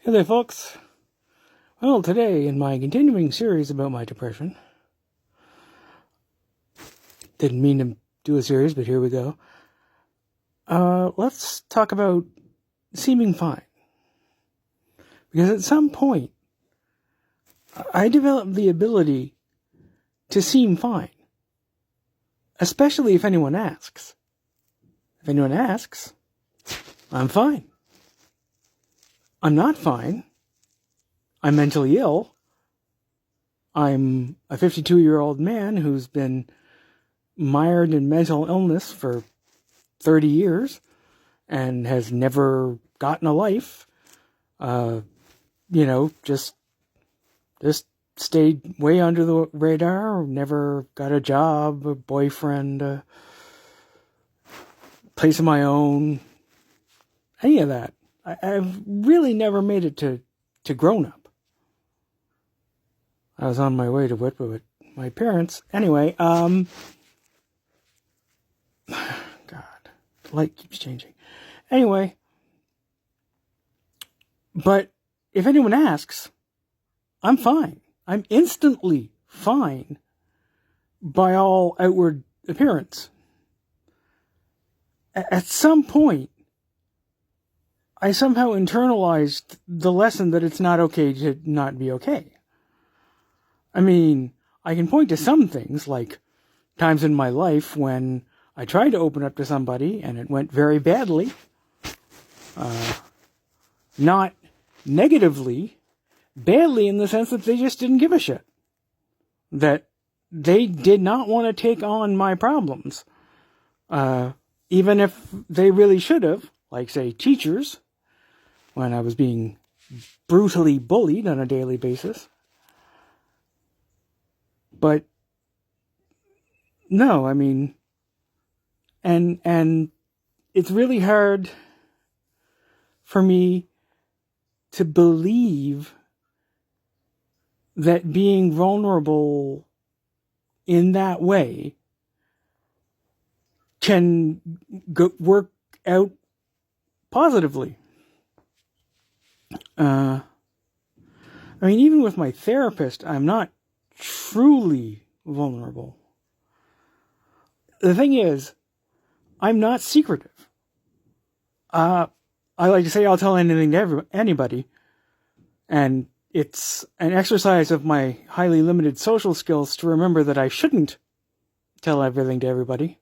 Hey there, folks. Well, today, in my continuing series about my depression, didn't mean to do a series, but here we go. Let's talk about seeming fine. Because at some point, I developed the ability to seem fine. Especially if anyone asks. If anyone asks, I'm fine. I'm not fine. I'm mentally ill. I'm a 52-year-old man who's been mired in mental illness for 30 years and has never gotten a life. Just stayed way under the radar, never got a job, a boyfriend, a place of my own, any of that. I've really never made it to grown up. I was on my way to Whitby with my parents. Anyway, God, the light keeps changing. Anyway, but if anyone asks, I'm fine. I'm instantly fine by all outward appearance. At some point, I somehow internalized the lesson that it's not okay to not be okay. I mean, I can point to some things, like times in my life when I tried to open up to somebody and it went very badly. Not negatively, badly in the sense that they just didn't give a shit. That they did not want to take on my problems. Even if they really should have, like, say, teachers, when I was being brutally bullied on a daily basis. But no, I mean, and it's really hard for me to believe that being vulnerable in that way can work out positively. I mean, even with my therapist, I'm not truly vulnerable. The thing is, I'm not secretive. I like to say I'll tell anything to anybody, and it's an exercise of my highly limited social skills to remember that I shouldn't tell everything to everybody.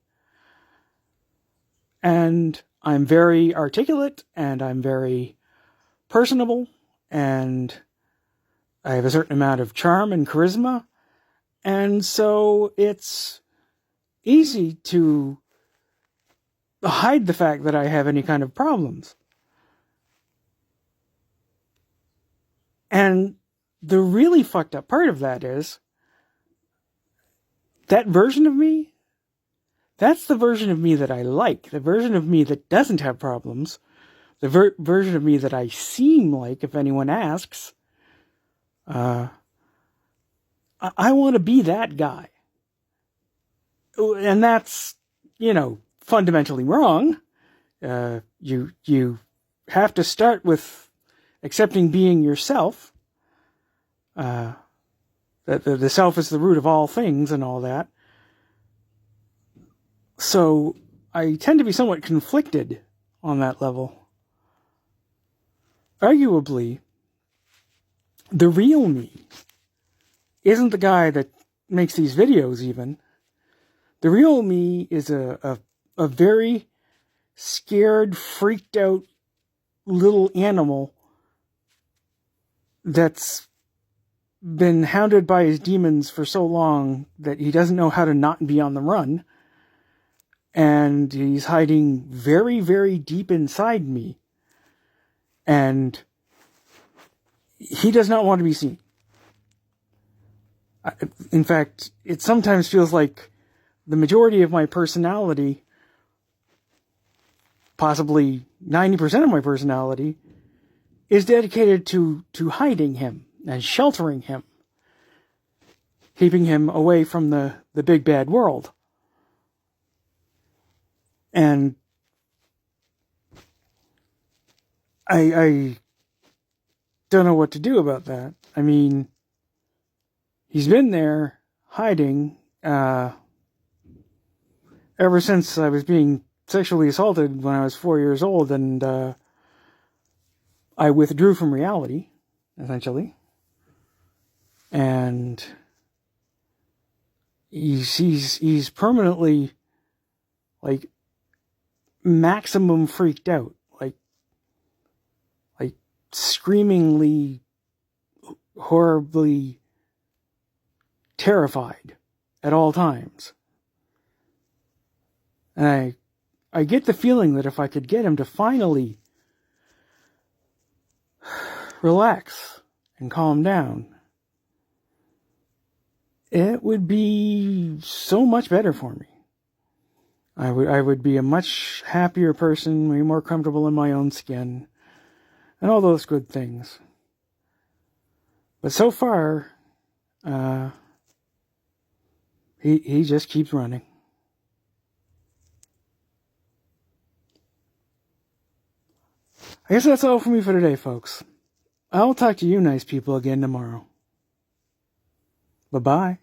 And I'm very articulate, and I'm very personable, and I have a certain amount of charm and charisma, and so it's easy to hide the fact that I have any kind of problems. And the really fucked up part of that is that version of me, that's the version of me that I like, the version of me that doesn't have problems, the version of me that I seem like if anyone asks. I want to be that guy. And that's, fundamentally wrong. You have to start with accepting being yourself. That the self is the root of all things and all that. So I tend to be somewhat conflicted on that level. Arguably, the real me isn't the guy that makes these videos even. The real me is a very scared, freaked out little animal that's been hounded by his demons for so long that he doesn't know how to not be on the run. And he's hiding very, very deep inside me. And he does not want to be seen. In fact, it sometimes feels like the majority of my personality, possibly 90% of my personality, is dedicated to hiding him and sheltering him, keeping him away from the big bad world. And I don't know what to do about that. I mean, he's been there hiding ever since I was being sexually assaulted when I was 4 years old, and I withdrew from reality, essentially. And he's permanently, like, maximum freaked out, like screamingly, horribly terrified at all times. And I get the feeling that if I could get him to finally relax and calm down, it would be so much better for me. I would be a much happier person, way more comfortable in my own skin, and all those good things. But so far, he just keeps running. I guess that's all for me for today, folks. I'll talk to you nice people again tomorrow. Bye-bye.